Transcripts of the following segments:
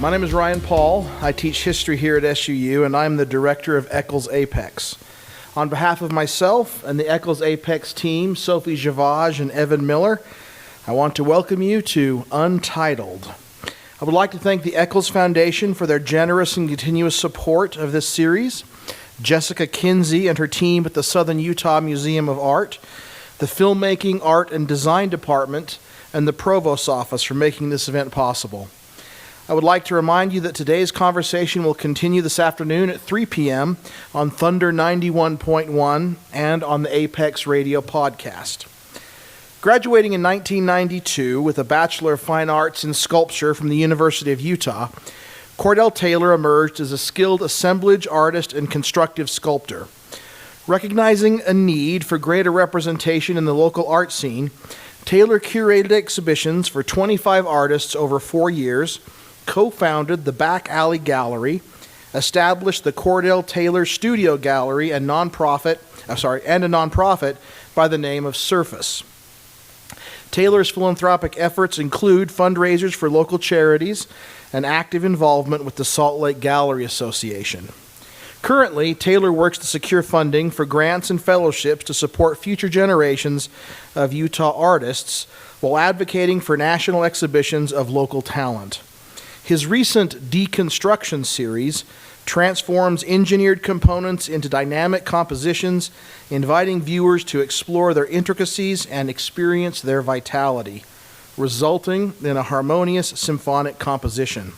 My name is Ryan Paul. I teach history here at SUU, and I'm the director of ECLS A.P.E.X. On behalf of myself and the ECLS A.P.E.X team, Sophie Javage and Evan Miller, I want to welcome you to Untitled. I would like to thank the ECLS Foundation for their generous and continuous support of this series, Jessica Kinsey and her team at the Southern Utah Museum of Art, the Filmmaking, Art, and Design Department, and the Provost's Office for making this event possible. I would like to remind you that today's conversation will continue this afternoon at 3 p.m. on Thunder 91.1 and on the A.P.E.X radio podcast. Graduating in 1992 with a Bachelor of Fine Arts in Sculpture from the University of Utah, Cordell Taylor emerged as a skilled assemblage artist and constructive sculptor. Recognizing a need for greater representation in the local art scene, Taylor curated exhibitions for 25 artists over 4 years, co-founded the Back Alley Gallery, established the Cordell Taylor Studio Gallery and a nonprofit by the name of Surface. Taylor's philanthropic efforts include fundraisers for local charities and active involvement with the Salt Lake Gallery Association. Currently, Taylor works to secure funding for grants and fellowships to support future generations of Utah artists while advocating for national exhibitions of local talent. His recent DECONSTRUCTION series transforms engineered components into dynamic compositions, inviting viewers to explore their intricacies and experience their vitality, resulting in a harmonious symphonic composition.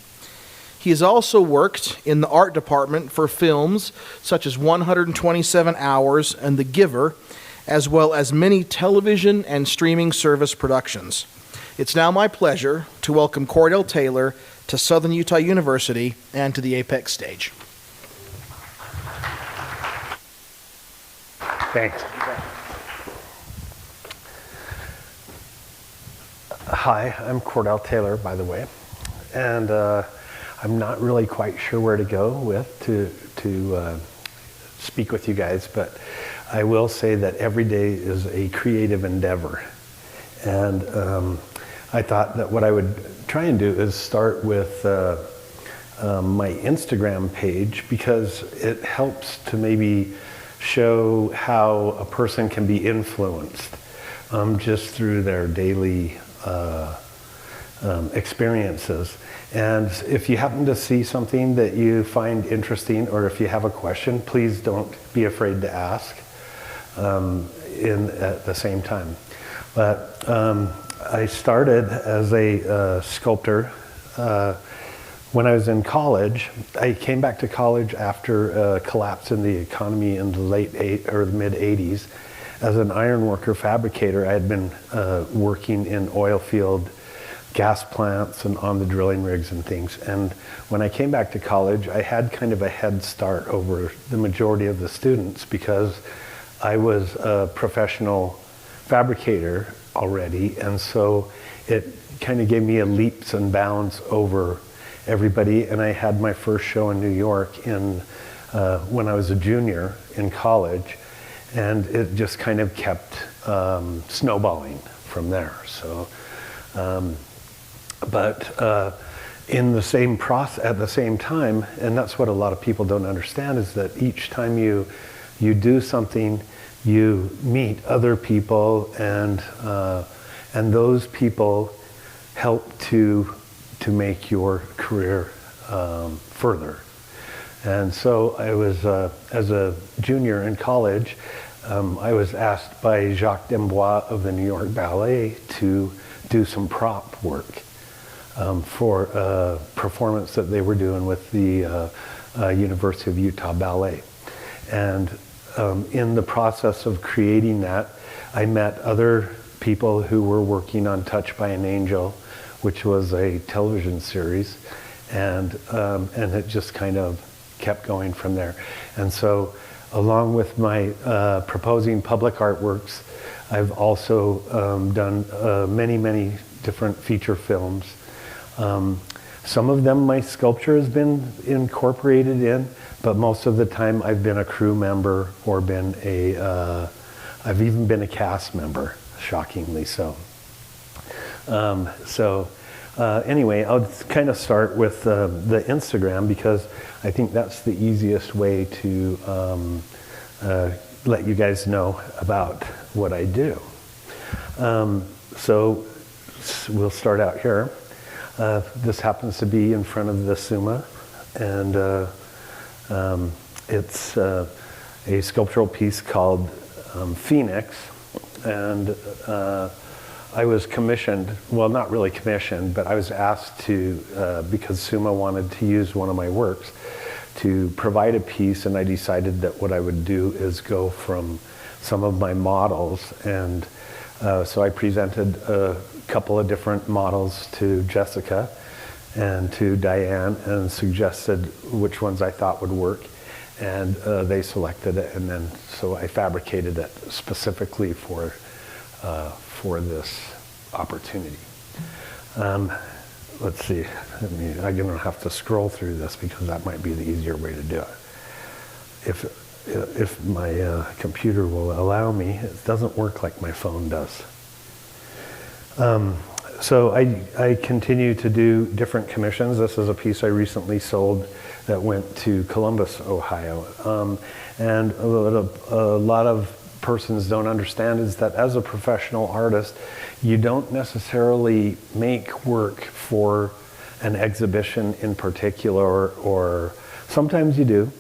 He has also worked in the art department for films such as 127 Hours and The Giver, as well as many television and streaming service productions. It's now my pleasure to welcome Cordell Taylor to Southern Utah University and to the A.P.E.X stage. Thanks. Hi, I'm Cordell Taylor, by the way, and I'm not really quite sure where to go with to speak with you guys, but I will say that every day is a creative endeavor, and I thought that what I would try and do is start with my Instagram page, because it helps to maybe show how a person can be influenced just through their daily experiences. And if you happen to see something that you find interesting, or if you have a question, please don't be afraid to ask at the same time. But I started as a sculptor when I was in college. I came back to college after a collapse in the economy in the mid 80s. As an ironworker fabricator, I had been working in oil field gas plants and on the drilling rigs and things. And when I came back to college, I had kind of a head start over the majority of the students, because I was a professional fabricator already, and so it kind of gave me a leaps and bounds over everybody. And I had my first show in New York when I was a junior in college, and it just kind of kept snowballing from there. So, in the same process, at the same time, and that's what a lot of people don't understand, is that each time you do something, you meet other people, and those people help to make your career further. And so I was, as a junior in college, I was asked by Jacques Dembois of the New York Ballet to do some prop work for a performance that they were doing with the University of Utah Ballet. And in the process of creating that, I met other people who were working on Touched by an Angel, which was a television series, and it just kind of kept going from there. And so, along with my proposing public artworks, I've also done many different feature films. Some of them my sculpture has been incorporated in, but most of the time I've been a crew member or been I've even been a cast member, shockingly so. Anyway, I'll kind of start with the Instagram, because I think that's the easiest way to let you guys know about what I do. So we'll start out here. This happens to be in front of the Summa, and it's a sculptural piece called A.P.E.X. And I was commissioned, well, not really commissioned, but I was asked to, because Summa wanted to use one of my works, to provide a piece, and I decided that what I would do is go from some of my models, and so I presented a couple of different models to Jessica and to Diane and suggested which ones I thought would work, and they selected it, and then so I fabricated it specifically for this opportunity. Let's see, I'm gonna have to scroll through this because that might be the easier way to do it. If my computer will allow me. It doesn't work like my phone does. So I continue to do different commissions. This is a piece I recently sold that went to Columbus, Ohio. And what a lot of persons don't understand is that as a professional artist, you don't necessarily make work for an exhibition in particular, or sometimes you do,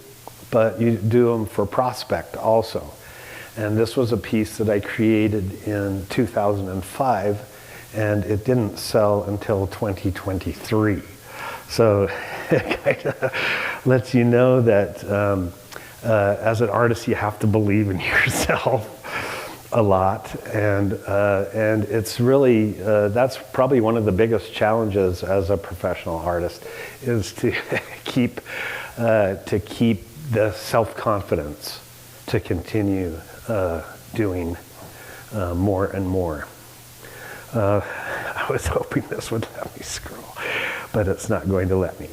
but you do them for prospect also. And this was a piece that I created in 2005, and it didn't sell until 2023. So it kind of lets you know that as an artist, you have to believe in yourself a lot, and it's really that's probably one of the biggest challenges as a professional artist, is to keep the self-confidence to continue doing more and more. I was hoping this would let me scroll, but it's not going to let me.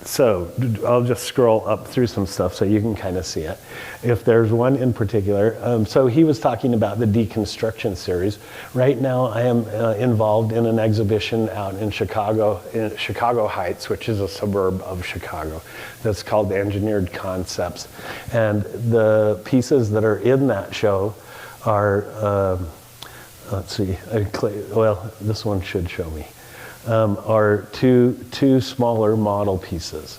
So I'll just scroll up through some stuff so you can kind of see it. If there's one in particular, so he was talking about the DECONSTRUCTION series. Right now I am involved in an exhibition out in Chicago Heights, which is a suburb of Chicago, that's called Engineered Concepts. And the pieces that are in that show are, let's see, well, this one should show me. Are two smaller model pieces.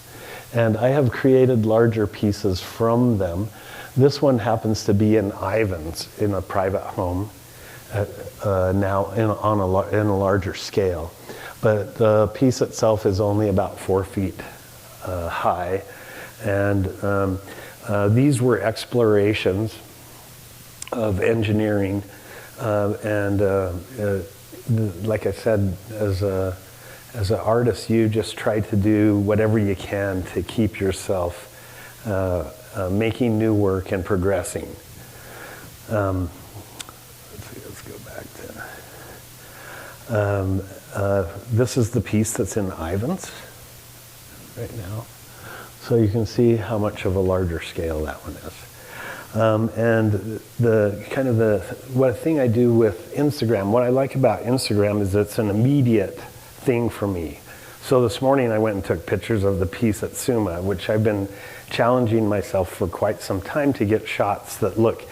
And I have created larger pieces from them. This one happens to be in Ivan's in a private home, now in a larger scale. But the piece itself is only about 4 feet high. And these were explorations of engineering, and like I said, as an artist, you just try to do whatever you can to keep yourself making new work and progressing. Let's see, let's go back to. This is the piece that's in Ivan's right now, so you can see how much of a larger scale that one is. And what thing I do with Instagram, what I like about Instagram is it's an immediate thing for me. So this morning I went and took pictures of the piece at Summa, which I've been challenging myself for quite some time to get shots that look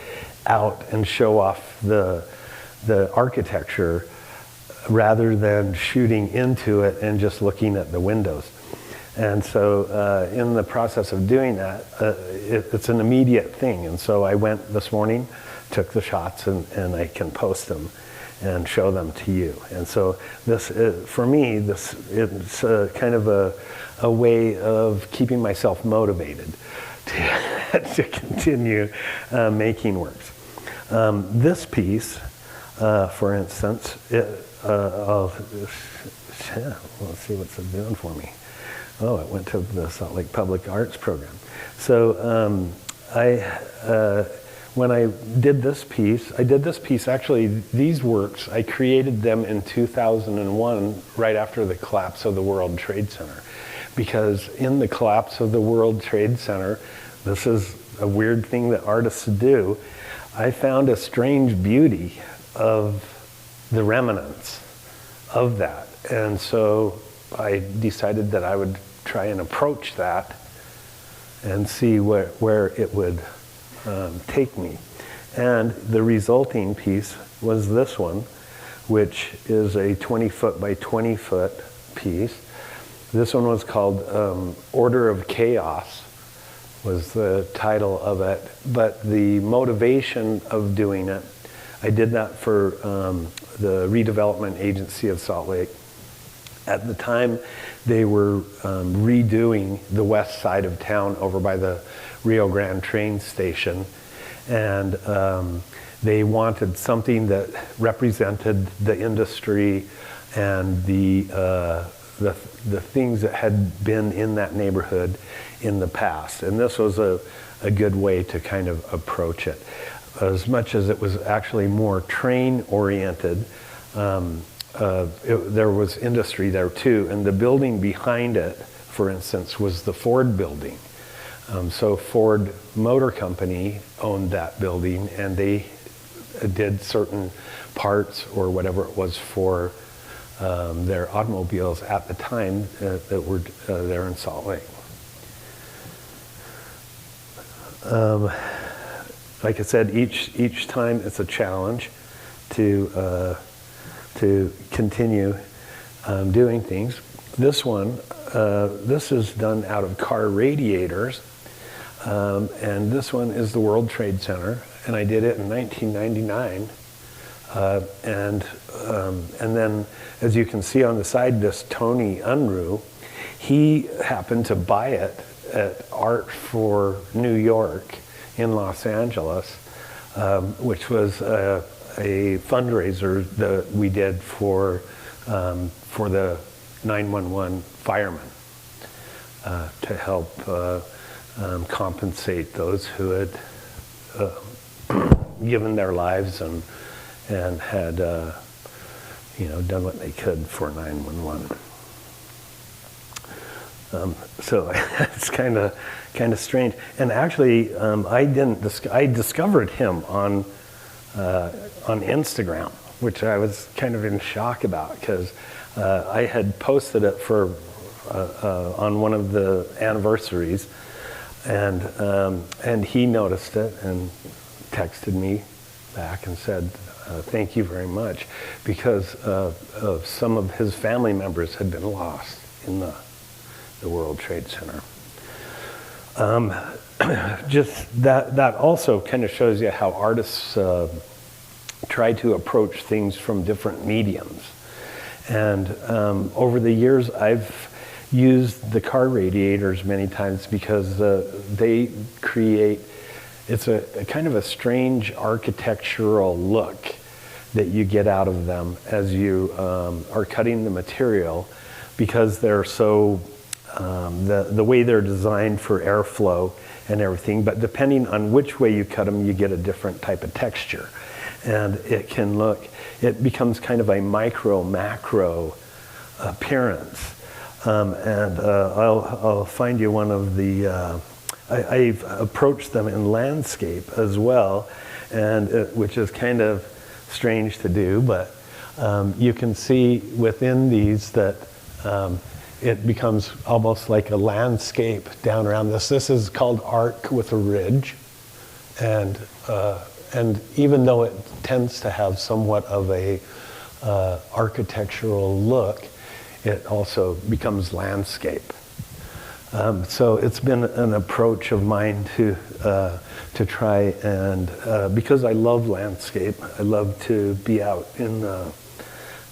out and show off the architecture rather than shooting into it and just looking at the windows. And so in the process of doing that, it's an immediate thing. And so I went this morning, took the shots, and I can post them and show them to you. And so this, for me, it's kind of a way of keeping myself motivated to continue making works. This piece, for instance, let's see what's it doing for me. Oh, it went to the Salt Lake Public Arts program. So when I did this piece, actually, these works, I created them in 2001, right after the collapse of the World Trade Center. Because in the collapse of the World Trade Center, this is a weird thing that artists do, I found a strange beauty of the remnants of that. And so I decided that I would try and approach that and see where it would take me. And the resulting piece was this one, which is a 20-foot by 20-foot piece. This one was called Order of Chaos, was the title of it. But the motivation of doing it, I did that for the redevelopment agency of Salt Lake. At the time, they were redoing the west side of town over by the Rio Grande train station. And they wanted something that represented the industry and the things that had been in that neighborhood in the past. And this was a good way to kind of approach it. As much as it was actually more train-oriented, there was industry there too. And the building behind it, for instance, was the Ford building. So Ford Motor Company owned that building, and they did certain parts or whatever it was for their automobiles at the time that were there in Salt Lake. Like I said, each time it's a challenge to continue doing things. This one, this is done out of car radiators, and this one is the World Trade Center, and I did it in 1999. And then, as you can see on the side, this Tony Unruh, he happened to buy it at Art for New York in Los Angeles, which was a fundraiser that we did for the 911 firemen to help compensate those who had given their lives and had done what they could for 911. So it's kind of strange. And actually, I discovered him on Instagram, which I was kind of in shock about, because I had posted it on one of the anniversaries, and he noticed it and texted me back and said, thank you very much, because some of his family members had been lost in the World Trade Center. Just that also kind of shows you how artists try to approach things from different mediums. And over the years, I've used the car radiators many times because they create, it's a kind of a strange architectural look that you get out of them as you are cutting the material, because they're so, the way they're designed for airflow and everything, but depending on which way you cut them, you get a different type of texture. And it becomes kind of a micro-macro appearance. And I'll find you one of the, I've approached them in landscape as well, and which is kind of strange to do, but you can see within these that it becomes almost like a landscape down around this. This is called arc with a ridge, and even though it tends to have somewhat of a architectural look, it also becomes landscape. So it's been an approach of mine to try and, because I love landscape, I love to be out in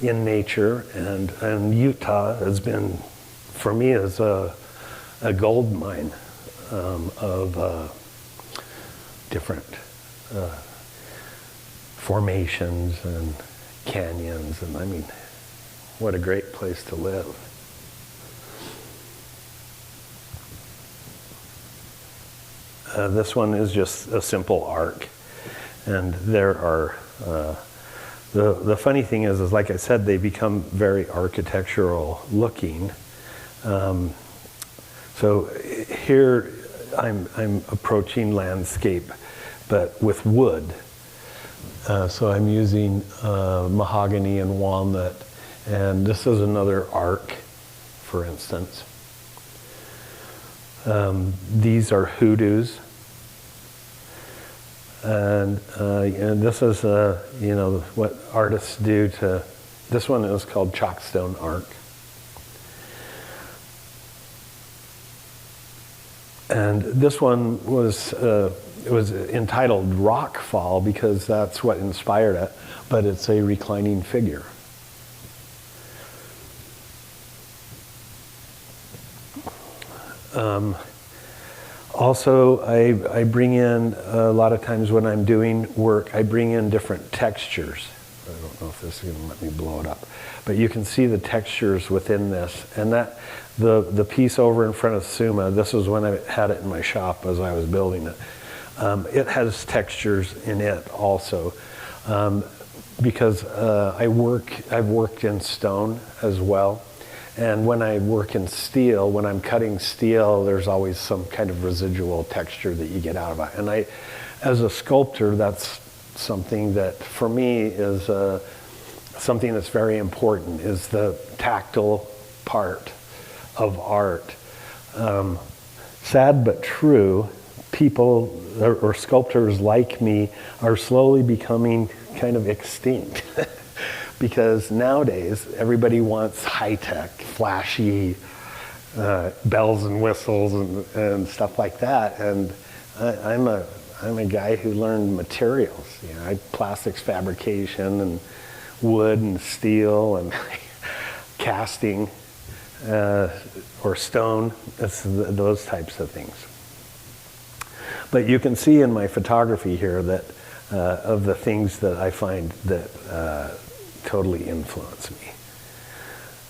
nature, and Utah has been, for me, as a gold mine of different formations and canyons, and I mean, what a great place to live. This one is just a simple arc. And there are, the funny thing is like I said, they become very architectural looking. So here I'm approaching landscape, but with wood. So I'm using mahogany and walnut, and this is another arc, for instance. These are hoodoos, and this is what artists do to. This one is called chalkstone arc. And this one was it was entitled Rock Fall because that's what inspired it, but it's a reclining figure. Also, I bring in, a lot of times when I'm doing work, I bring in different textures. I don't know if this is going to let me blow it up, but you can see the textures within this. And that the piece over in front of Suma, this was when I had it in my shop as I was building it. It has textures in it also, because I've worked in stone as well. And when I work in steel, when I'm cutting steel, there's always some kind of residual texture that you get out of it. And as a sculptor, that's something that for me is something that's very important, is the tactile part of art. Sad but true, people or sculptors like me are slowly becoming kind of extinct. Because nowadays, everybody wants high-tech, flashy bells and whistles and stuff like that. And I'm a guy who learned materials. Plastics fabrication and wood and steel and casting or stone, those types of things. But you can see in my photography here that of the things that I find that totally influence me,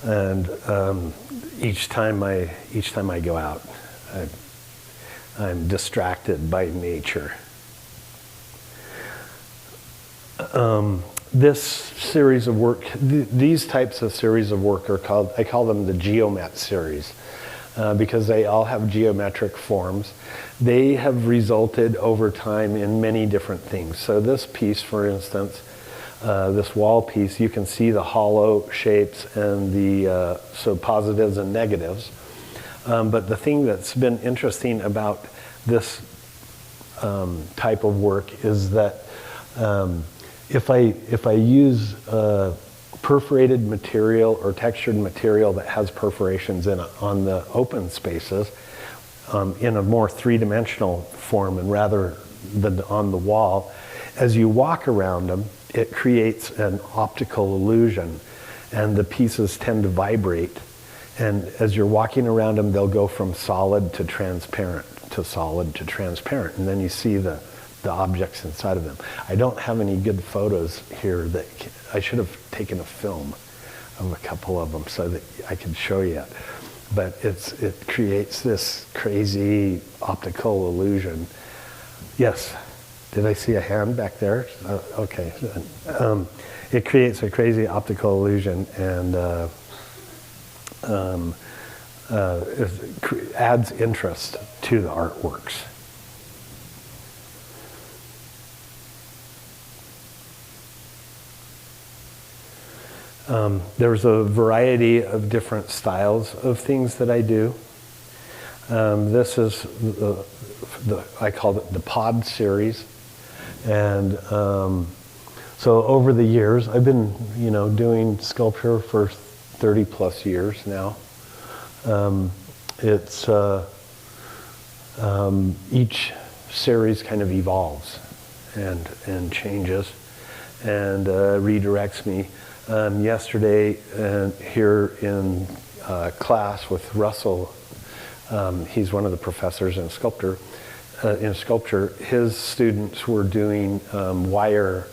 and each time I go out, I'm distracted by nature. This series of work, these types of series of work I call them the geomet series, because they all have geometric forms. They have resulted over time in many different things. So this piece, for instance, this wall piece, you can see the hollow shapes and the so positives and negatives. But the thing that's been interesting about this type of work is that if I use perforated material or textured material that has perforations in it on the open spaces in a more three-dimensional form and rather than on the wall, as you walk around them, it creates an optical illusion, and the pieces tend to vibrate. And as you're walking around them, they'll go from solid to transparent to solid to transparent, and then you see the objects inside of them. I don't have any good photos here that I should have taken a film of a couple of them so that I could show you it. But it creates this crazy optical illusion. Yes. Did I see a hand back there? Okay. It creates a crazy optical illusion and it adds interest to the artworks. There's a variety of different styles of things that I do. This is I call it the pod series. And so over the years, I've been, doing sculpture for 30 plus years now. Each series kind of evolves and changes and redirects me. Yesterday, here in class with Russell, he's one of the professors in sculpture, his students were doing wire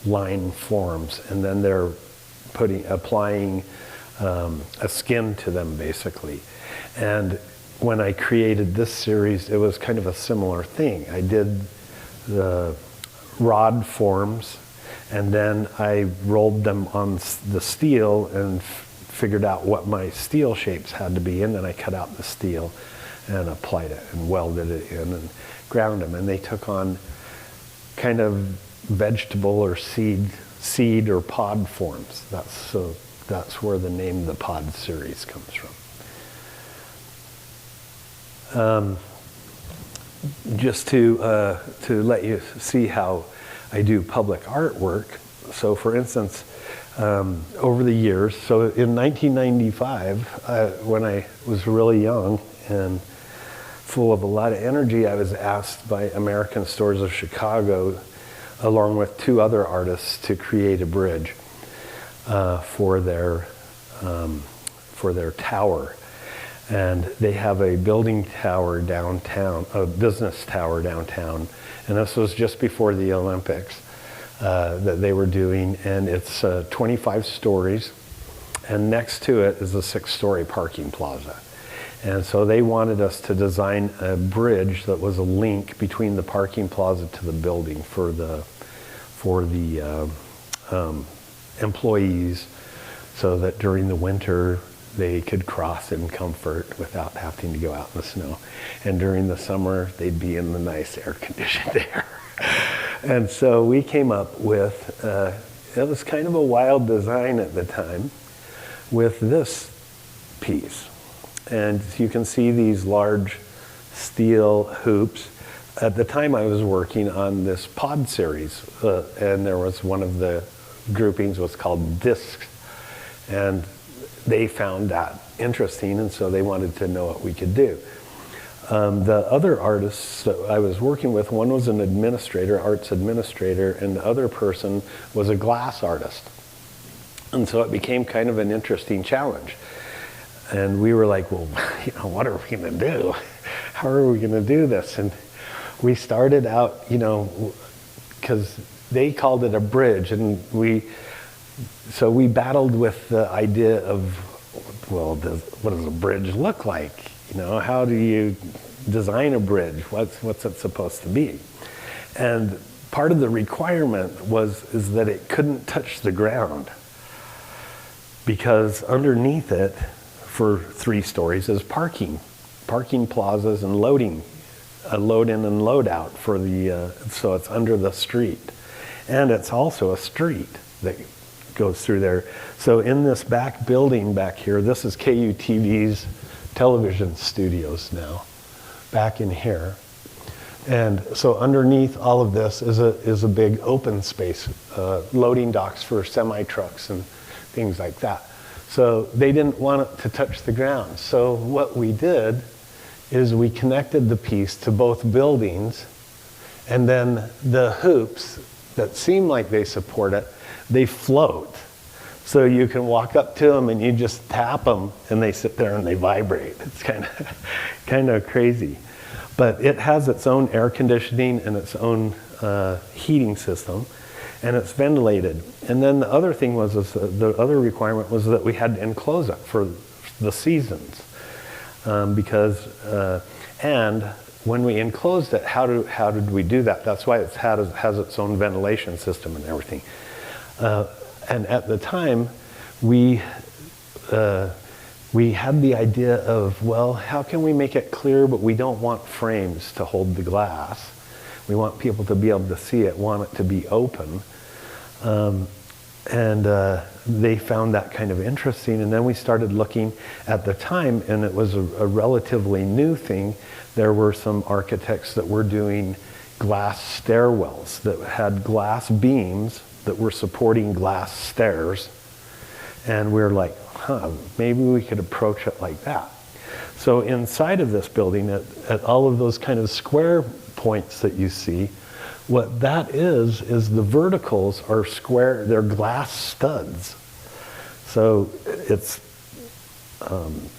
line forms, and then they're applying a skin to them, basically. And when I created this series, it was kind of a similar thing. I did the rod forms, and then I rolled them on the steel and figured out what my steel shapes had to be, and then I cut out the steel and applied it and welded it in and ground them, and they took on kind of vegetable or seed or pod forms. That's where the name the pod series comes from. Just to let you see how I do public artwork. So for instance, over the years, so in 1995, when I was really young and full of a lot of energy, I was asked by American Stores of Chicago, along with 2 other artists, to create a bridge for their tower. And they have a building tower downtown, a business tower downtown, and this was just before the Olympics that they were doing, and it's 25 stories, and next to it is a 6-story parking plaza. And so they wanted us to design a bridge that was a link between the parking plaza to the building for the employees, so that during the winter they could cross in comfort without having to go out in the snow. And during the summer, they'd be in the nice air-conditioned air. And so we came up with, it was kind of a wild design at the time, with this piece. And you can see these large steel hoops. At the time I was working on this pod series, and there was one of the groupings was called discs. And they found that interesting, and so they wanted to know what we could do. The other artists that I was working with, one was an administrator, arts administrator, and the other person was a glass artist. And so it became kind of an interesting challenge. And we were like, well, what are we going to do? How are we going to do this? And we started out, because they called it a bridge, and so we battled with the idea of, well, what does a bridge look like? How do you design a bridge? What's it supposed to be? And part of the requirement is that it couldn't touch the ground, because underneath it, for 3 stories, is parking plazas and loading, a load in and load out for so it's under the street, and it's also a street that goes through there. So in this back building back here, this is KUTV's television studios now, back in here. And so underneath all of this is a big open space, loading docks for semi-trucks and things like that. So they didn't want it to touch the ground. So what we did is we connected the piece to both buildings, and then the hoops that seem like they support it, they float. So you can walk up to them and you just tap them and they sit there and they vibrate. It's kind of crazy. But it has its own air conditioning and its own heating system, and it's ventilated. And then the other thing was, the other requirement was that we had to enclose it for the seasons. And when we enclosed it, how did we do that? That's why it has its own ventilation system and everything. And at the time, we had the idea of, well, how can we make it clear, but we don't want frames to hold the glass. We want people to be able to see it, want it to be open. They found that kind of interesting. And then we started looking at the time, and it was a relatively new thing. There were some architects that were doing glass stairwells that had glass beams that were supporting glass stairs. And we were like, maybe we could approach it like that. So inside of this building, at all of those kind of square points that you see, what that is the verticals are square, they're glass studs. So it's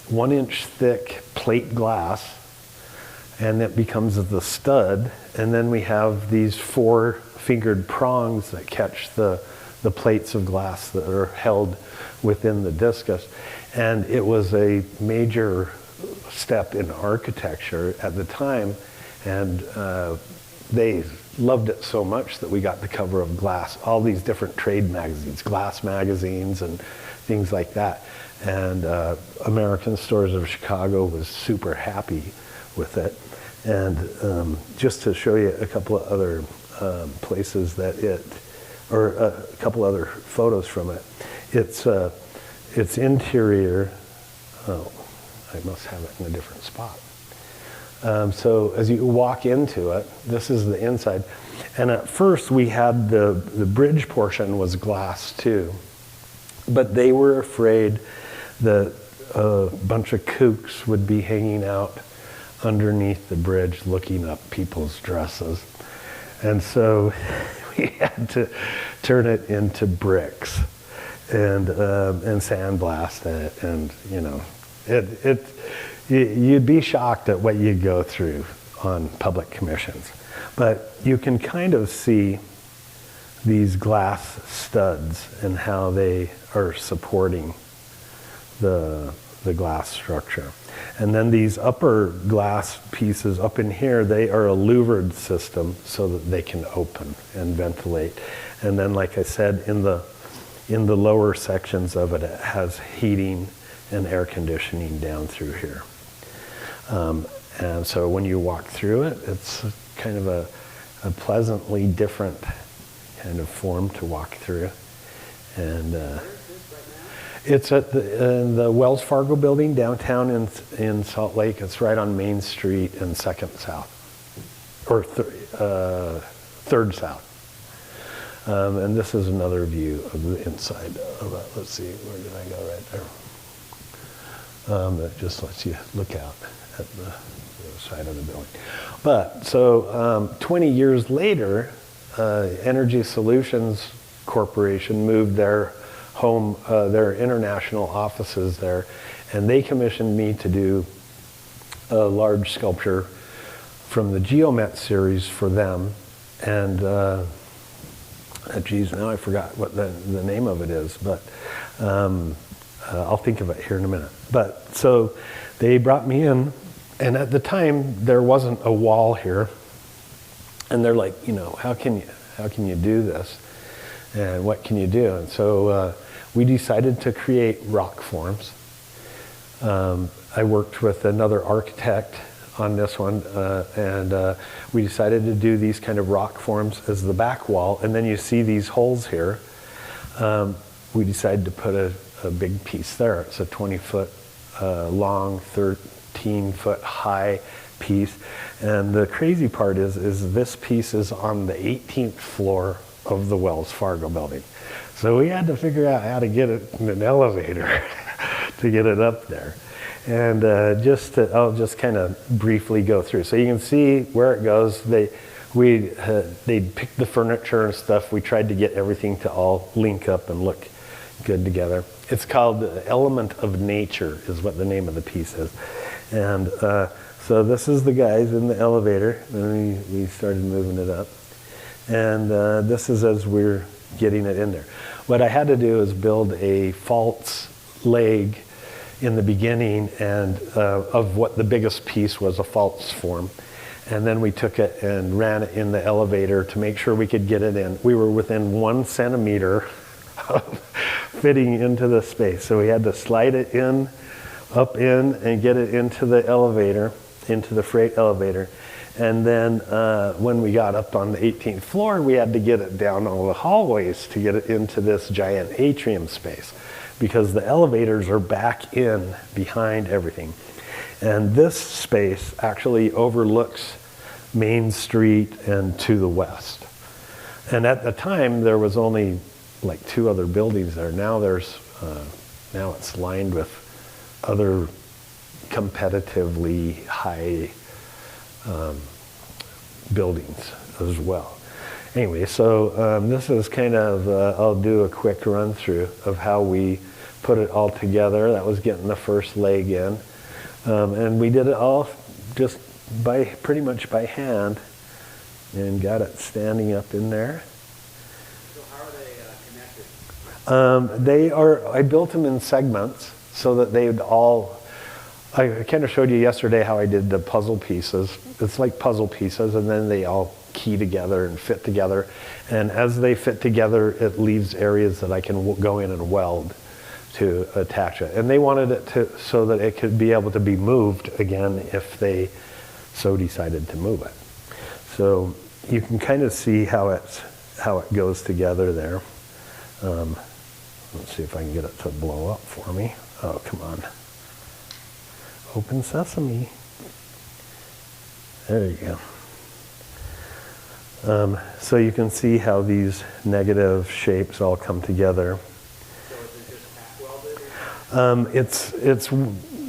1 inch thick plate glass, and it becomes the stud, and then we have these 4-fingered prongs that catch the the plates of glass that are held within the discus. And it was a major step in architecture at the time, and they loved it so much that we got the cover of Glass, all these different trade magazines, Glass magazines and things like that. And American Stores of Chicago was super happy with it. And just to show you a couple of other places that or a couple other photos from it, its interior, oh, I must have it in a different spot. So as you walk into it, this is the inside. And at first we had the bridge portion was glass too. But they were afraid that a bunch of kooks would be hanging out underneath the bridge looking up people's dresses. And so we had to turn it into bricks and sandblast it. And, you know, you'd be shocked at what you go through on public commissions. But you can kind of see these glass studs and how they are supporting the glass structure. And then these upper glass pieces up in here, they are a louvered system so that they can open and ventilate. And then, like I said, in the lower sections of it, it has heating and air conditioning down through here. And so when you walk through it, it's kind of a pleasantly different kind of form to walk through. And it's at the Wells Fargo building downtown in Salt Lake. It's right on Main Street and 2nd South, or 3rd South. And this is another view of the inside of it. Let's see, where did I go? Right there. That just lets you look out at the side of the building. But so 20 years later, Energy Solutions Corporation moved their their international offices there, and they commissioned me to do a large sculpture from the Geomet series for them. And geez, now I forgot what the name of it is, but I'll think of it here in a minute. But so they brought me in, and at the time there wasn't a wall here, and they're like, you know, how can you do this, and what can you do? And so we decided to create rock forms. I worked with another architect on this one, and we decided to do these kind of rock forms as the back wall. And then you see these holes here. We decided to put a big piece there. It's a 20-foot long, 13-foot high piece. And the crazy part is this piece is on the 18th floor of the Wells Fargo building. So we had to figure out how to get it in an elevator to get it up there. And I'll just kind of briefly go through. So you can see where it goes. They'd pick the furniture and stuff. We tried to get everything to all link up and look good together. It's called Element of Nature is what the name of the piece is. And so this is the guys in the elevator. And we started moving it up. And this is as we're getting it in there. What I had to do is build a false leg in the beginning, and of what the biggest piece was, a false form. And then we took it and ran it in the elevator to make sure we could get it in. We were within 1 centimeter of fitting into the space. So we had to slide it in, up in, and get it into the elevator, into the freight elevator. And then when we got up on the 18th floor, we had to get it down all the hallways to get it into this giant atrium space, because the elevators are back in behind everything. And this space actually overlooks Main Street and to the west. And at the time, there was only like 2 other buildings there. Now now it's lined with other competitively high buildings as well. Anyway, so this is kind of, I'll do a quick run through of how we put it all together. That was getting the first leg in. And we did it all just pretty much by hand, and got it standing up in there. So how are they connected? I built them in segments so that they would all, I kind of showed you yesterday how I did the puzzle pieces. It's like puzzle pieces, and then they all key together and fit together. And as they fit together, it leaves areas that I can go in and weld to attach it. And they wanted it to, so that it could be able to be moved again if they so decided to move it. So you can kind of see how it goes together there. Let's see if I can get it to blow up for me. Oh, come on. Open sesame. There you go. So you can see how these negative shapes all come together. So is it just tack welded? It's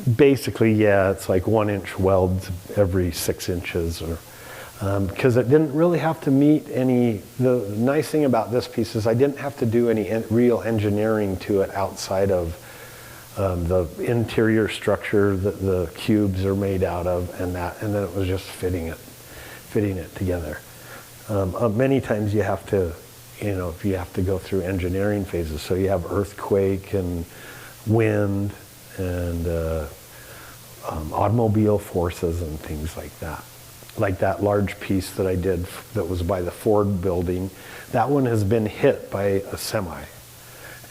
basically, yeah, it's like 1 inch welds every 6 inches, or because it didn't really have to meet any. The nice thing about this piece is I didn't have to do any real engineering to it outside of the interior structure that the cubes are made out of, and then it was just fitting it together. Many times you have to go through engineering phases. So you have earthquake and wind and automobile forces and things like that. Like that large piece that I did that was by the Ford building, that one has been hit by a semi.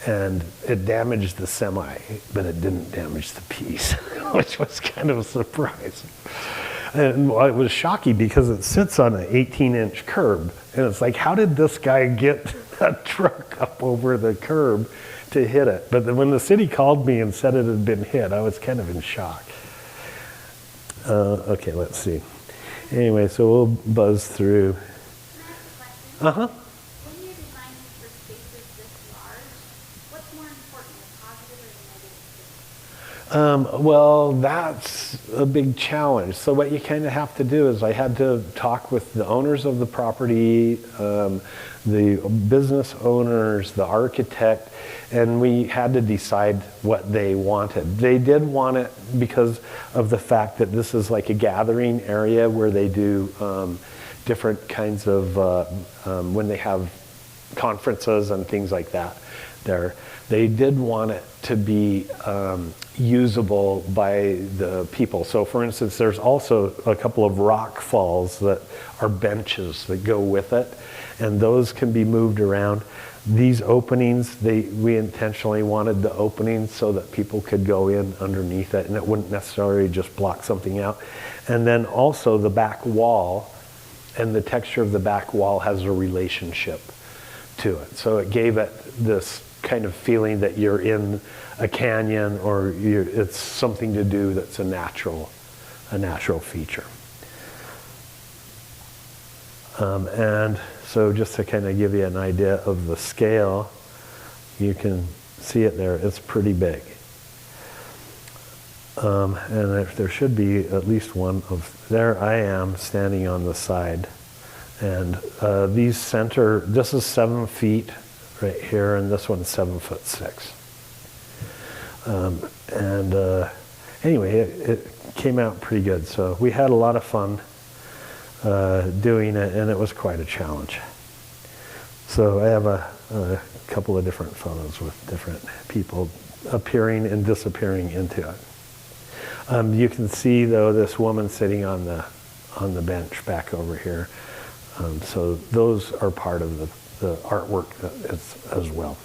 And it damaged the semi, but it didn't damage the piece, which was kind of a surprise. And it was shocking because it sits on an 18-inch curb. And it's like, how did this guy get a truck up over the curb to hit it? But then when the city called me and said it had been hit, I was kind of in shock. Okay, let's see. Anyway, so we'll buzz through. Can I ask a question? Uh-huh. When you're designing for spaces this large, what's more important, the positive or the negative? Well, that's a big challenge. So what you kind of have to do is I had to talk with the owners of the property, the business owners, the architect, and we had to decide what they wanted. They did want it because of the fact that this is like a gathering area where they do different kinds of, when they have conferences and things like that there. They did want it to be usable by the people. So for instance, there's also a couple of rock falls that are benches that go with it, and those can be moved around. These openings, we intentionally wanted the openings so that people could go in underneath it and it wouldn't necessarily just block something out. And then also the back wall and the texture of the back wall has a relationship to it. So it gave it this kind of feeling that you're in a canyon, or it's something to do that's a natural feature. And so just to kind of give you an idea of the scale, you can see it there. It's pretty big. And there should be at least one of, there I am standing on the side. And these center, this is 7 feet right here, and this one's 7'6". Anyway, it came out pretty good. So we had a lot of fun doing it, and it was quite a challenge. So I have a couple of different photos with different people appearing and disappearing into it. You can see though this woman sitting on the bench back over here. So those are part of the artwork as well.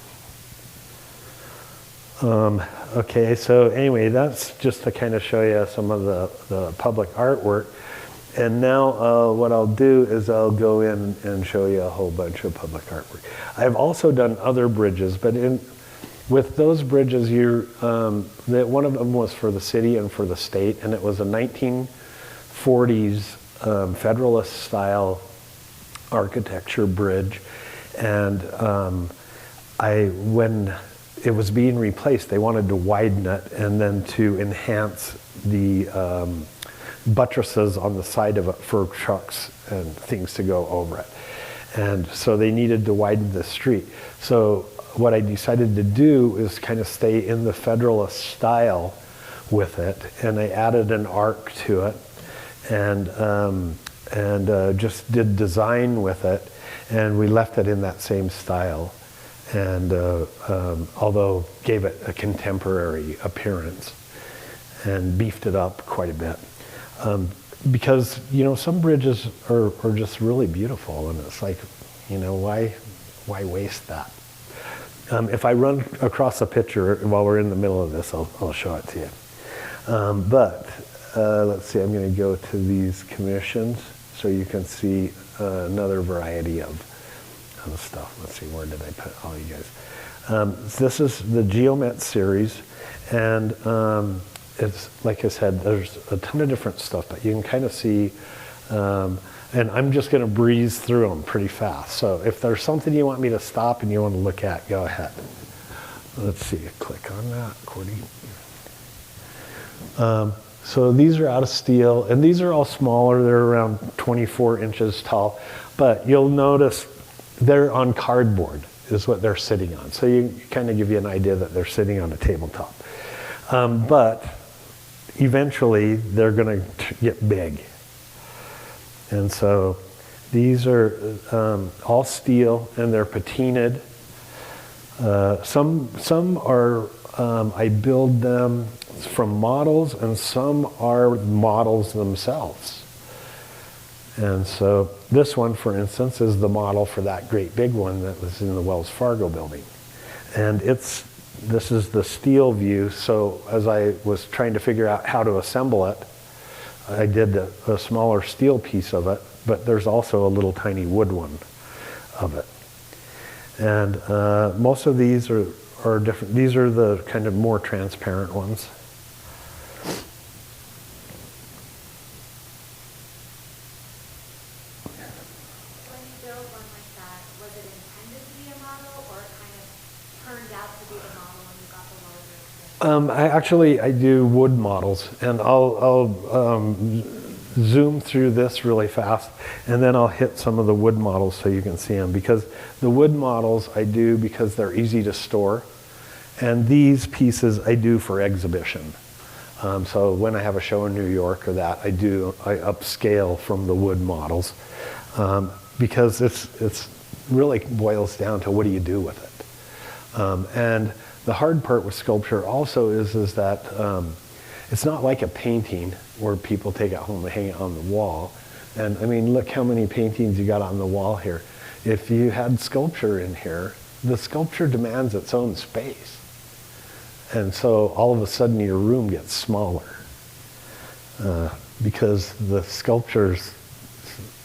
Okay, so anyway, that's just to kind of show you some of the public artwork. And now what I'll do is I'll go in and show you a whole bunch of public artwork. I've also done other bridges, but with those bridges, one of them was for the city and for the state, and it was a 1940s Federalist style architecture bridge. And when it was being replaced, they wanted to widen it and then to enhance the buttresses on the side of it for trucks and things to go over it. And so they needed to widen the street. So what I decided to do is kind of stay in the Federalist style with it, and I added an arc to it, and just did design with it, and we left it in that same style. and although gave it a contemporary appearance and beefed it up quite a bit. Because, some bridges are just really beautiful, and it's like, why waste that? If I run across a picture while we're in the middle of this, I'll show it to you. Let's see, I'm going to go to these commissions so you can see another variety of stuff. Let's see, where did I put all you guys? This is the Geomet series, and it's, like I said, there's a ton of different stuff, but you can kind of see, and I'm just going to breeze through them pretty fast. So if there's something you want me to stop and you want to look at, go ahead. Let's see, click on that, Cordy. So these are out of steel, and these are all smaller. They're around 24 inches tall, but you'll notice they're on cardboard is what they're sitting on. So you kind of give you an idea that they're sitting on a tabletop. But eventually they're going to get big. And so these are all steel, and they're patinaed. Some are, I build them from models, and some are models themselves. And so this one, for instance, is the model for that great big one that was in the Wells Fargo building. And this is the steel view. So as I was trying to figure out how to assemble it, I did a smaller steel piece of it, but there's also a little tiny wood one of it. And most of these are different. These are the kind of more transparent ones. When you build one like that, was it intended to be a model, or it kind of turned out to be the model and you got the larger extent? I do wood models, and I'll zoom through this really fast, and then I'll hit some of the wood models so you can see them, because the wood models I do because they're easy to store, and these pieces I do for exhibition. So when I have a show in New York or that, I upscale from the wood models, because it's really boils down to what do you do with it. And the hard part with sculpture also is that it's not like a painting where people take it home and hang it on the wall. And I mean, look how many paintings you got on the wall here. If you had sculpture in here, the sculpture demands its own space. And so all of a sudden your room gets smaller because the sculpture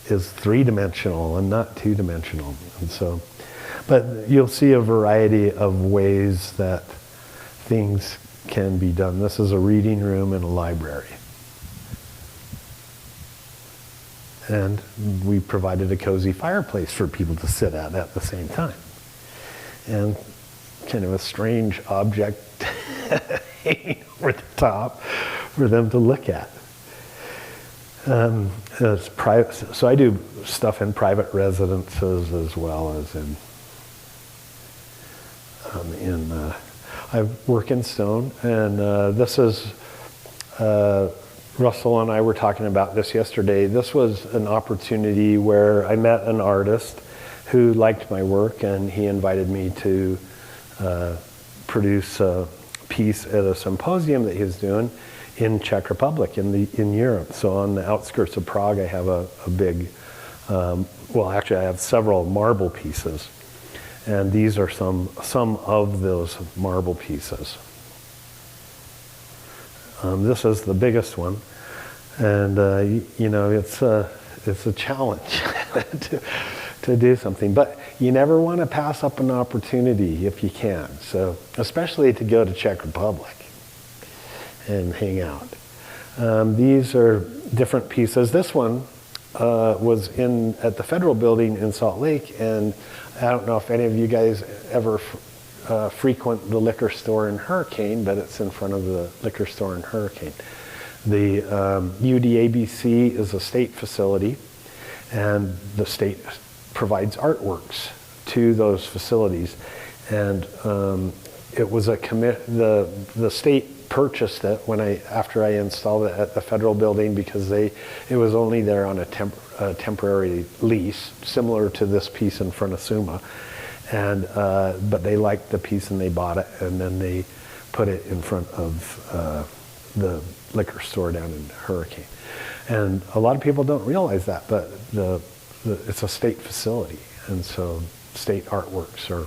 is three-dimensional and not two-dimensional. And so, but you'll see a variety of ways that things can be done. This is a reading room and a library. And we provided a cozy fireplace for people to sit at the same time. And kind of a strange object hanging over the top for them to look at. It's private, so I do stuff in private residences as well as I work in stone, and this is, Russell and I were talking about this yesterday. This was an opportunity where I met an artist who liked my work, and he invited me to produce a piece at a symposium that he was doing in Czech Republic, in Europe. So on the outskirts of Prague, I have a big, well, actually I have several marble pieces. And these are some of those marble pieces. This is the biggest one, and it's a challenge to do something. But you never want to pass up an opportunity if you can. So especially to go to Czech Republic and hang out. These are different pieces. This one was at the Federal Building in Salt Lake, and I don't know if any of you guys ever frequent the liquor store in Hurricane, but it's in front of the liquor store in Hurricane. The UDABC is a state facility, and the state provides artworks to those facilities. And it was the state purchased it after I installed it at the Federal Building, because it was only there on a temporary lease, similar to this piece in front of SUMA. and but they liked the piece and they bought it, and then they put it in front of the liquor store down in Hurricane. And a lot of people don't realize that, but it's a state facility, and so state artworks are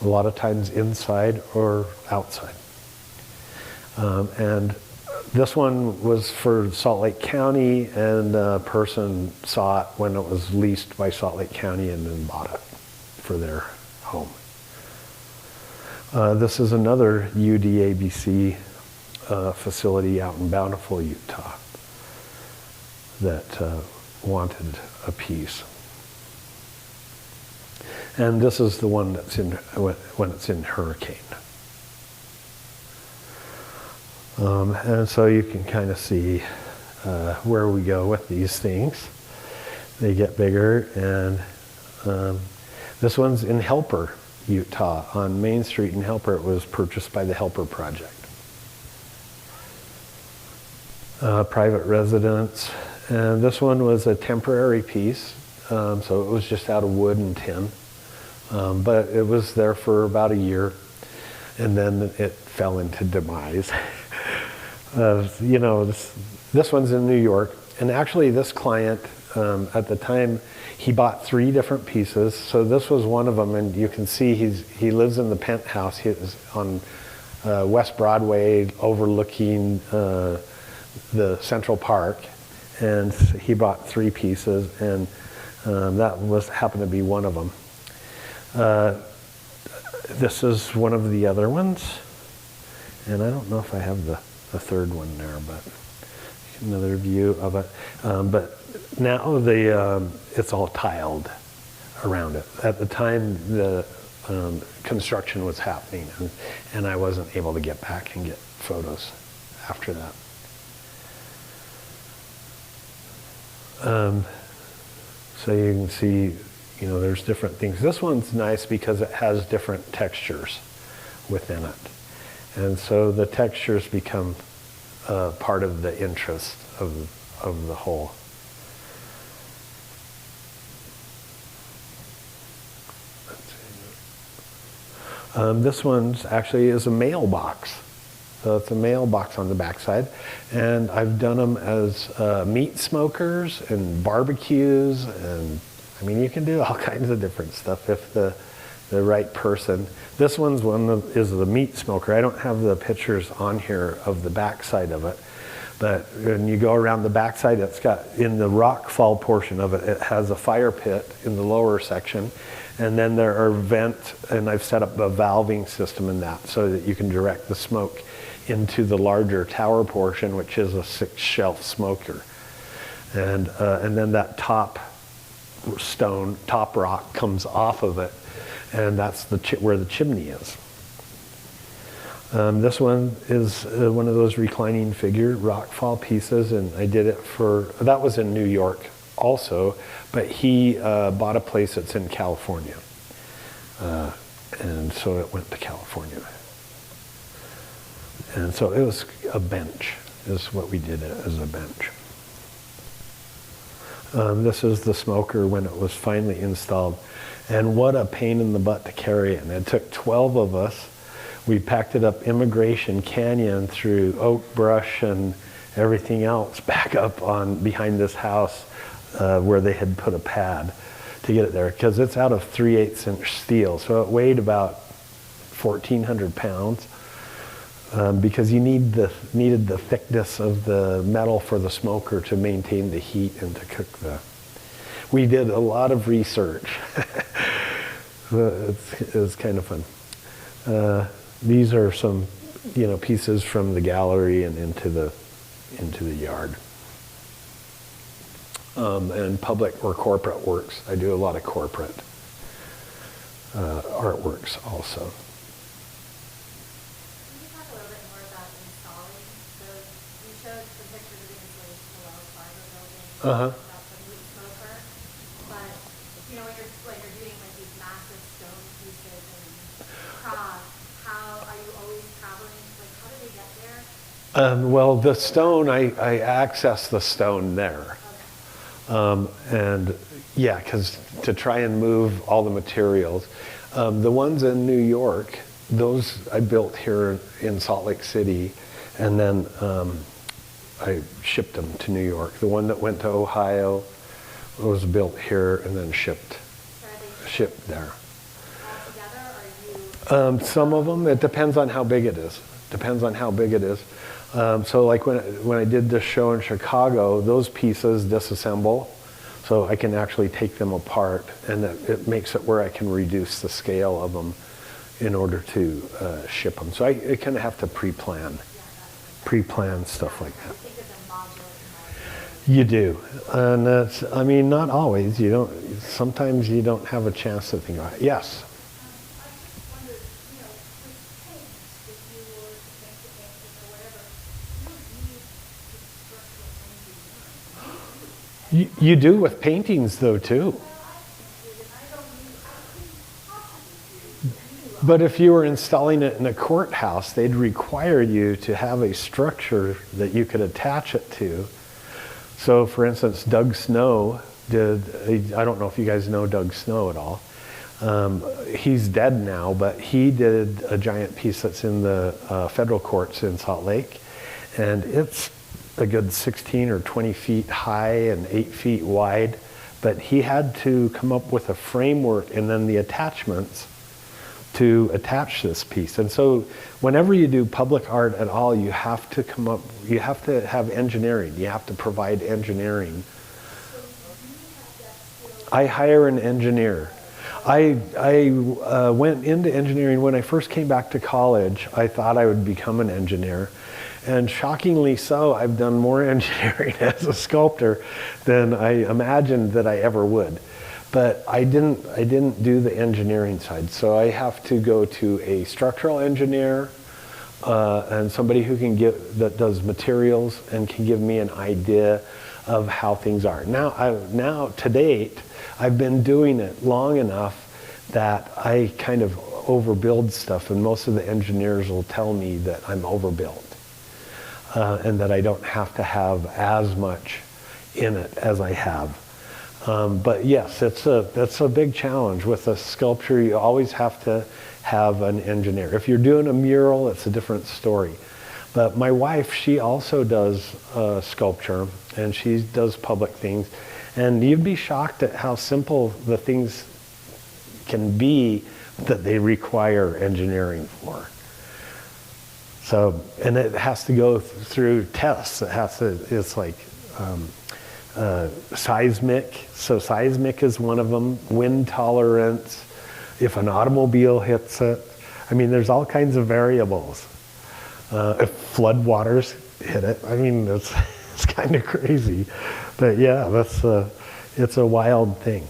a lot of times inside or outside. And this one was for Salt Lake County, and a person saw it when it was leased by Salt Lake County and then bought it for their home. This is another UDABC facility out in Bountiful, Utah, that wanted a piece. And this is the one that's in when it's in Hurricane. And so you can kind of see where we go with these things. They get bigger, and this one's in Helper, Utah, on Main Street in Helper. It was purchased by the Helper Project. Private residence, and this one was a temporary piece, so it was just out of wood and tin, but it was there for about a year, and then it fell into demise. You know, this one's in New York, and actually this client, at the time, he bought 3 different pieces, so this was one of them, and you can see he lives in the penthouse. He is on West Broadway overlooking the Central Park, and he bought 3 pieces, and that happened to be one of them. This is one of the other ones, and I don't know if I have the third one there, but another view of it. But now it's all tiled around it. At the time, the construction was happening, and I wasn't able to get back and get photos after that. So you can see, you know, there's different things. This one's nice because it has different textures within it. And so the textures become part of the interest of the whole. This one's actually is a mailbox. So it's a mailbox on the backside, and I've done them as meat smokers and barbecues, and I mean, you can do all kinds of different stuff if the right person. This one's is the meat smoker. I don't have the pictures on here of the backside of it, but when you go around the backside, it's got, in the rock fall portion of it, it has a fire pit in the lower section, and then there are vent, and I've set up a valving system in that so that you can direct the smoke into the larger tower portion, which is a 6-shelf smoker. And then that top rock comes off of it, and that's where the chimney is. This one is one of those reclining figure rockfall pieces, and I did it that was in New York also, but he bought a place that's in California. And so it went to California. And so it was a bench, is what we did it as a bench. This is the smoker when it was finally installed. And what a pain in the butt to carry it. And it took 12 of us. We packed it up Immigration Canyon through oak brush and everything else back up behind this house where they had put a pad to get it there. Because it's out of 3/8 inch steel. So it weighed about 1,400 pounds. Because you needed the thickness of the metal for the smoker to maintain the heat and to cook we did a lot of research. It was kind of fun. These are some, pieces from the gallery and into the yard. And public or corporate works. I do a lot of corporate artworks also. About the meat smoker, but when you're doing like these massive stone pieces and Prague, how are you always traveling? Like, how do they get there? Well, the stone, I access the stone there, Okay. and yeah, because to try and move all the materials, The ones in New York, those I built here in Salt Lake City, and then I shipped them to New York. The one that went to Ohio was built here and then shipped there. Some of them, it depends on how big it is. So like when I did this show in Chicago, those pieces disassemble, so I can actually take them apart, and it makes it where I can reduce the scale of them in order to ship them. So I kind of have to pre-plan stuff like that. You do, and that's, I mean, not always. You don't. Sometimes you don't have a chance to think about it. Yes. You do with paintings, though, too. But if you were installing it in a courthouse, they'd require you to have a structure that you could attach it to. So, for instance, Doug Snow I don't know if you guys know Doug Snow at all. He's dead now, but he did a giant piece that's in the federal courts in Salt Lake. And it's a good 16 or 20 feet high and 8 feet wide. But he had to come up with a framework and then the attachments to attach this piece. And so whenever you do public art at all, you have to have engineering. You have to provide engineering. I hire an engineer. I went into engineering when I first came back to college. I thought I would become an engineer. And shockingly so, I've done more engineering as a sculptor than I imagined that I ever would. But I didn't do the engineering side. So I have to go to a structural engineer and somebody who that does materials and can give me an idea of how things are. Now to date, I've been doing it long enough that I kind of overbuild stuff, and most of the engineers will tell me that I'm overbuilt and that I don't have to have as much in it as I have. But yes, that's a big challenge. With a sculpture, you always have to have an engineer. If you're doing a mural, it's a different story. But my wife, she also does sculpture, and she does public things. And you'd be shocked at how simple the things can be that they require engineering for. So, and it has to go through tests. It's like seismic. So seismic is one of them. Wind tolerance. If an automobile hits it. I mean, there's all kinds of variables. If floodwaters hit it. I mean, it's kind of crazy. But yeah, it's a wild thing.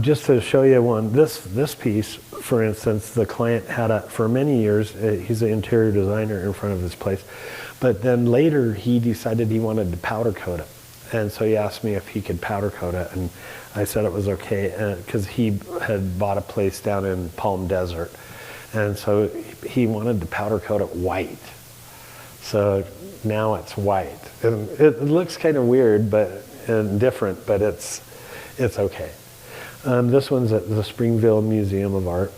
Just to show you one, this piece, for instance, the client had for many years, he's an interior designer in front of his place, but then later he decided he wanted to powder coat it. And so he asked me if he could powder coat it, and I said it was okay, because he had bought a place down in Palm Desert. And so he wanted to powder coat it white. So now it's white. And it looks kind of weird and different, but it's okay. This one's at the Springville Museum of Art.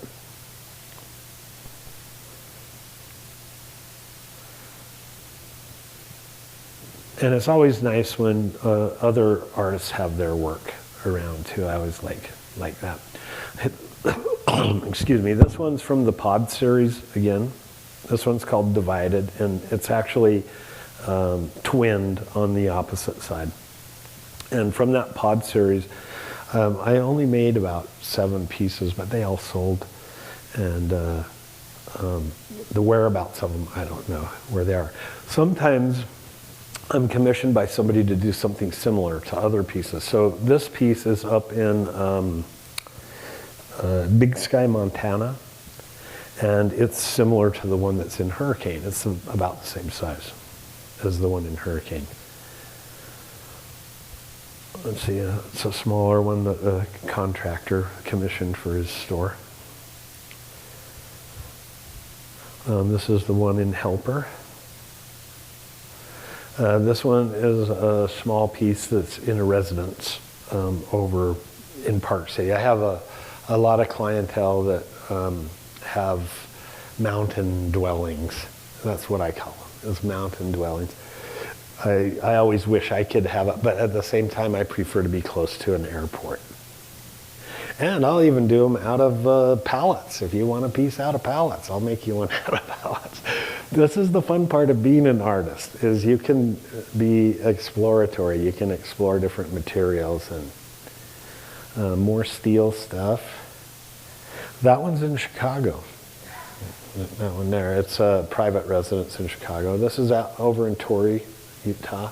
And it's always nice when other artists have their work around too. I always like that. Excuse me. This one's from the Pod series again. This one's called Divided, and it's actually twinned on the opposite side. And from that Pod series, I only made about 7 pieces, but they all sold. And the whereabouts of them, I don't know where they are. Sometimes I'm commissioned by somebody to do something similar to other pieces. So this piece is up in Big Sky, Montana, and it's similar to the one that's in Hurricane. It's about the same size as the one in Hurricane. Let's see, it's a smaller one that the contractor commissioned for his store. This is the one in Helper. This one is a small piece that's in a residence over in Park City. I have a lot of clientele that have mountain dwellings. That's what I call them, is mountain dwellings. I always wish I could have it, but at the same time, I prefer to be close to an airport. And I'll even do them out of pallets. If you want a piece out of pallets, I'll make you one out of pallets. This is the fun part of being an artist, is you can be exploratory. You can explore different materials and more steel stuff. That one's in Chicago. That one there, it's a private residence in Chicago. This is out over in Torrey, Utah.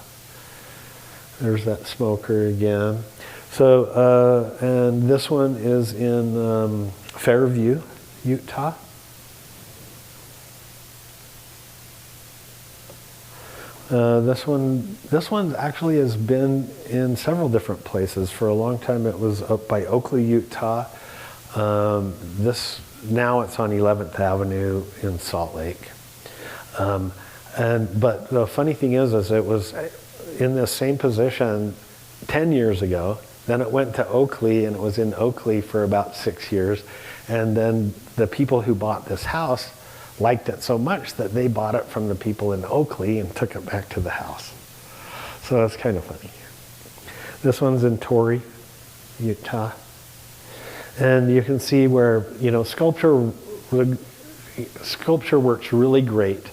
There's that smoker again. So, and this one is in Fairview, Utah. This one actually has been in several different places. For a long time it was up by Oakley, Utah. Now it's on 11th Avenue in Salt Lake. But the funny thing is it was in the same position 10 years ago. Then it went to Oakley, and it was in Oakley for about 6 years. And then the people who bought this house liked it so much that they bought it from the people in Oakley and took it back to the house. So that's kind of funny. This one's in Torrey, Utah. And you can see where, you know, sculpture works really great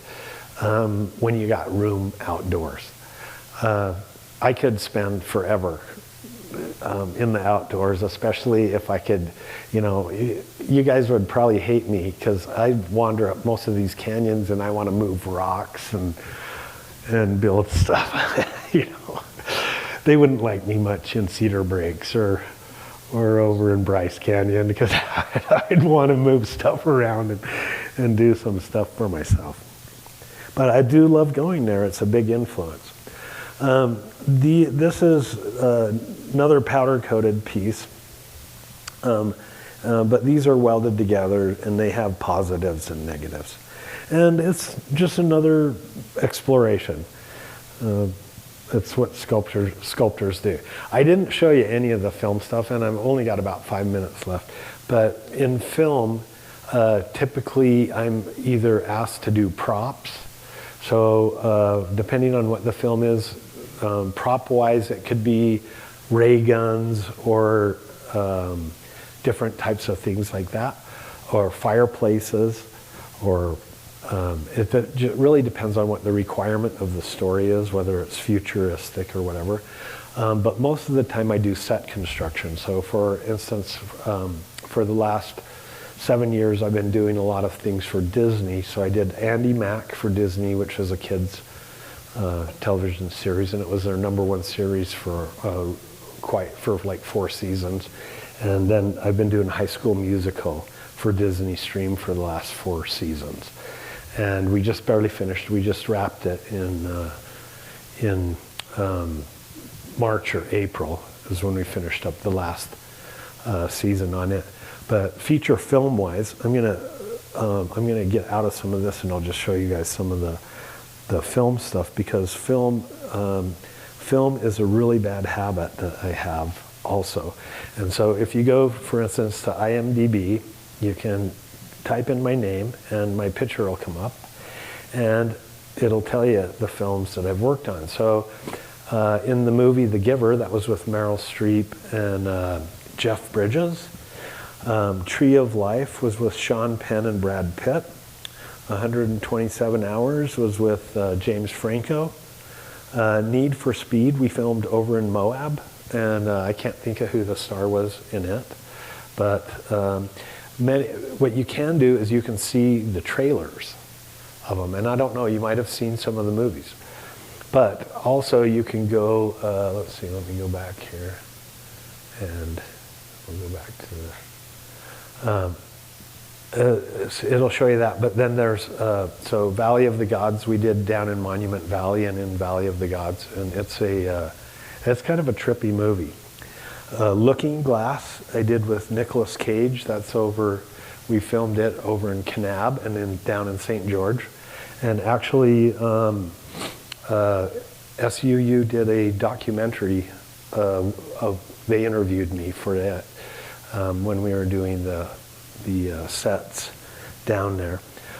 when you got room outdoors. I could spend forever in the outdoors, especially if I could, you know, you guys would probably hate me because I wander up most of these canyons and I want to move rocks and build stuff. You know, they wouldn't like me much in Cedar Breaks or over in Bryce Canyon because I'd want to move stuff around and do some stuff for myself. But I do love going there. It's a big influence. This is another powder-coated piece, but these are welded together and they have positives and negatives. And it's just another exploration. It's what sculptors do. I didn't show you any of the film stuff, and I've only got about 5 minutes left. But in film, typically I'm either asked to do props. So depending on what the film is, prop-wise, it could be ray guns or different types of things like that, or fireplaces, or it really depends on what the requirement of the story is, whether it's futuristic or whatever. But most of the time I do set construction. So for instance, for the last 7 years I've been doing a lot of things for Disney. So I did Andy Mack for Disney, which is a kids television series, and it was their #1 series for like 4 seasons. And then I've been doing High School Musical for Disney Stream for the last 4 seasons. And we just barely finished. We just wrapped it in March or April is when we finished up the last season on it. But feature film wise, I'm gonna get out of some of this and I'll just show you guys some of the film stuff, because film is a really bad habit that I have also. And so if you go, for instance, to IMDb, you can type in my name and my picture will come up and it'll tell you the films that I've worked on. So in the movie The Giver, that was with Meryl Streep and Jeff Bridges. Tree of Life was with Sean Penn and Brad Pitt. 127 Hours was with James Franco. Need for Speed we filmed over in Moab, and I can't think of who the star was in it. But what you can do is you can see the trailers of them, and I don't know, you might have seen some of the movies. But also you can go, let's see, let me go back here, and we'll go back to it'll show you that. But then there's, so Valley of the Gods we did down in Monument Valley and in Valley of the Gods, and it's kind of a trippy movie. Looking Glass I did with Nicolas Cage. That's over, we filmed it over in Kanab and then down in St. George. And actually SUU did a documentary they interviewed me for it. when we were doing the sets down there.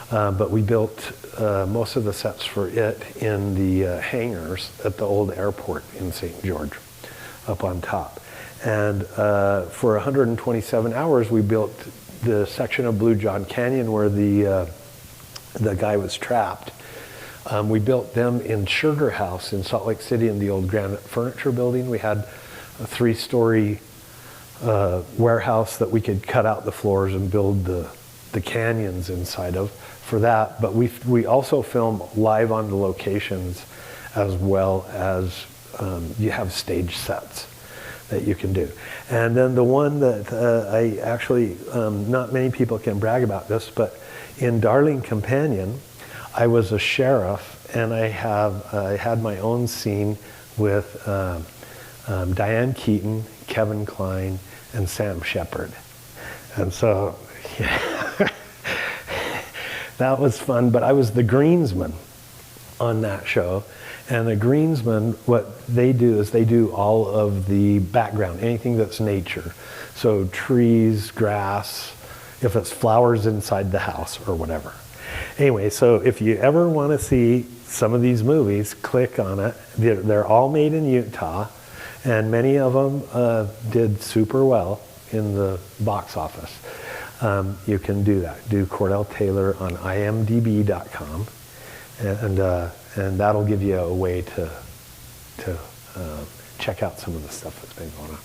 But we built most of the sets for it in the hangars at the old airport in St. George, up on top. And for 127 hours, we built the section of Blue John Canyon where the guy was trapped. We built them in Sugar House in Salt Lake City in the old Granite Furniture Building. We had a 3-story warehouse that we could cut out the floors and build the canyons inside of for that. But we also film live on the locations, as well as you have stage sets that you can do. And then the one that I actually, not many people can brag about this, but in Darling Companion, I was a sheriff, and I had my own scene with Diane Keaton, Kevin Kline, and Sam Shepard. And so, yeah, that was fun, but I was the greensman on that show. And the greensmen, what they do is they do all of the background, anything that's nature. So trees, grass, if it's flowers inside the house or whatever. Anyway, so if you ever want to see some of these movies, click on it. They're all made in Utah, and many of them did super well in the box office. You can do that. Do Cordell Taylor on imdb.com, and that'll give you a way to check out some of the stuff that's been going on.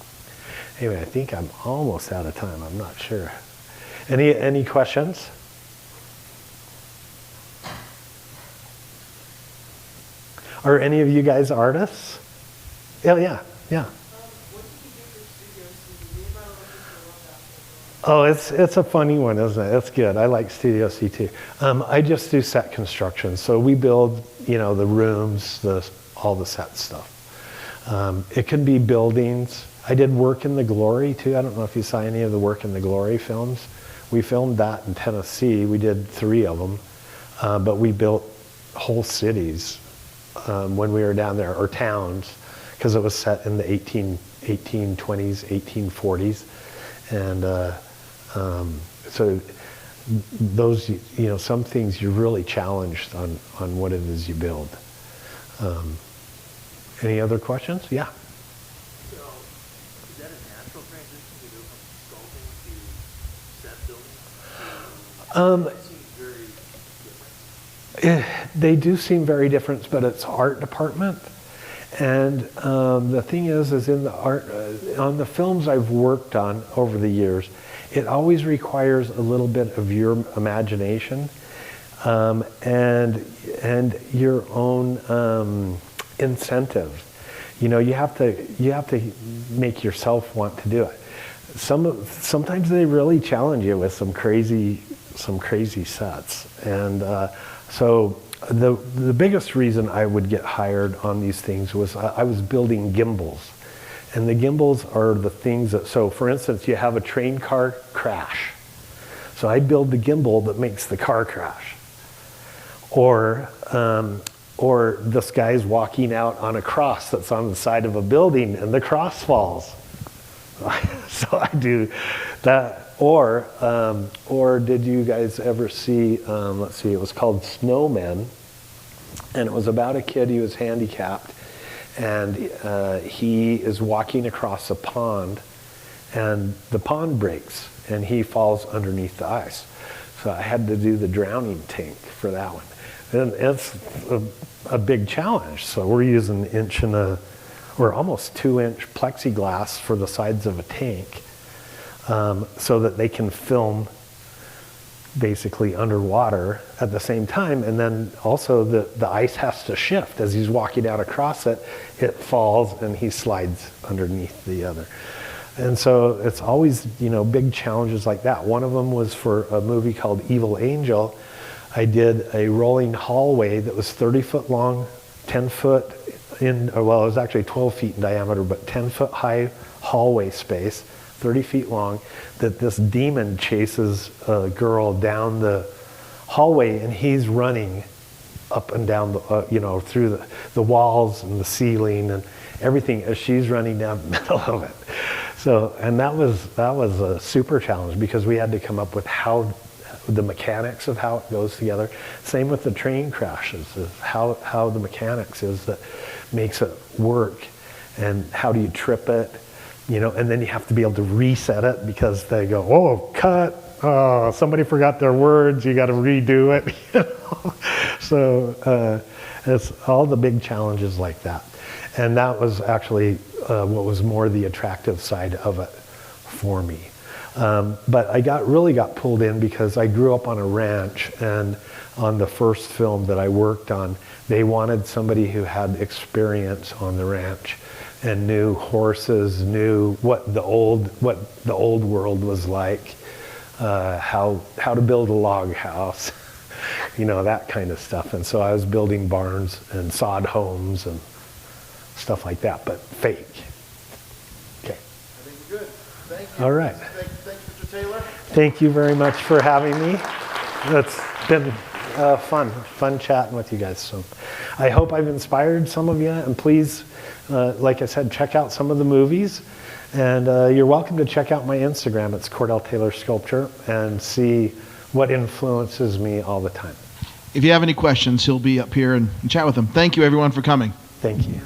Anyway, I think I'm almost out of time. I'm not sure. Any questions? Are any of you guys artists? Oh, yeah. Oh, it's a funny one, isn't it? It's good. I like Studio C too. I just do set construction. So we build, the rooms, all the set stuff. It can be buildings. I did Work in the Glory too. I don't know if you saw any of the Work in the Glory films. We filmed that in Tennessee. We did 3 of them. But we built whole cities when we were down there, or towns, because it was set in the 1820s, 1840s. And so those, some things you're really challenged on what it is you build. Any other questions? Yeah. So, is that a natural transition to go from sculpting to set building? It seems very different. They do seem very different, but it's art department. And the thing is in the art, on the films I've worked on over the years, it always requires a little bit of your imagination and your own incentive. You have to make yourself want to do it. Sometimes they really challenge you with some crazy sets, and so the biggest reason I would get hired on these things was I was building gimbals. And the gimbals are the things that, so for instance, you have a train car crash. So I build the gimbal that makes the car crash. Or this guy's walking out on a cross that's on the side of a building and the cross falls. So I do that. Or did you guys ever see, let's see, it was called Snowmen. And it was about a kid, he was handicapped. And he is walking across a pond, and the pond breaks, and he falls underneath the ice. So I had to do the drowning tank for that one. And it's a big challenge. So we're using 1.5 or almost 2-inch plexiglass for the sides of a tank, so that they can film basically underwater at the same time. And then also the ice has to shift as he's walking out across it. It falls and he slides underneath the other. And so it's always, big challenges like that. One of them was for a movie called Evil Angel. I did a rolling hallway that was 30 foot long, 10 foot it was actually 12 feet in diameter, but 10 foot high hallway space, 30 feet long, that this demon chases a girl down the hallway, and he's running up and down the, through the walls and the ceiling and everything as she's running down the middle of it. So, and that was a super challenge because we had to come up with how the mechanics of how it goes together. Same with the train crashes, is how the mechanics is that makes it work, and how do you trip it, you know, and then you have to be able to reset it because they go, oh, cut, oh, somebody forgot their words, you got to redo it. You know? So it's all the big challenges like that. And that was actually what was more the attractive side of it for me. But I really got pulled in because I grew up on a ranch, and on the first film that I worked on, they wanted somebody who had experience on the ranch and knew horses, knew what the old world was like, how to build a log house, you know, that kind of stuff. And so I was building barns and sod homes and stuff like that, but fake. Okay. I think we're good. Thank you. All right. Thanks, Mr. Taylor. Thank you very much for having me. It's been fun chatting with you guys. So I hope I've inspired some of you, and please, like I said, check out some of the movies, and you're welcome to check out my Instagram. It's Cordell Taylor Sculpture, and see what influences me all the time. If you have any questions, he'll be up here and chat with them. Thank you, everyone, for coming. Thank you.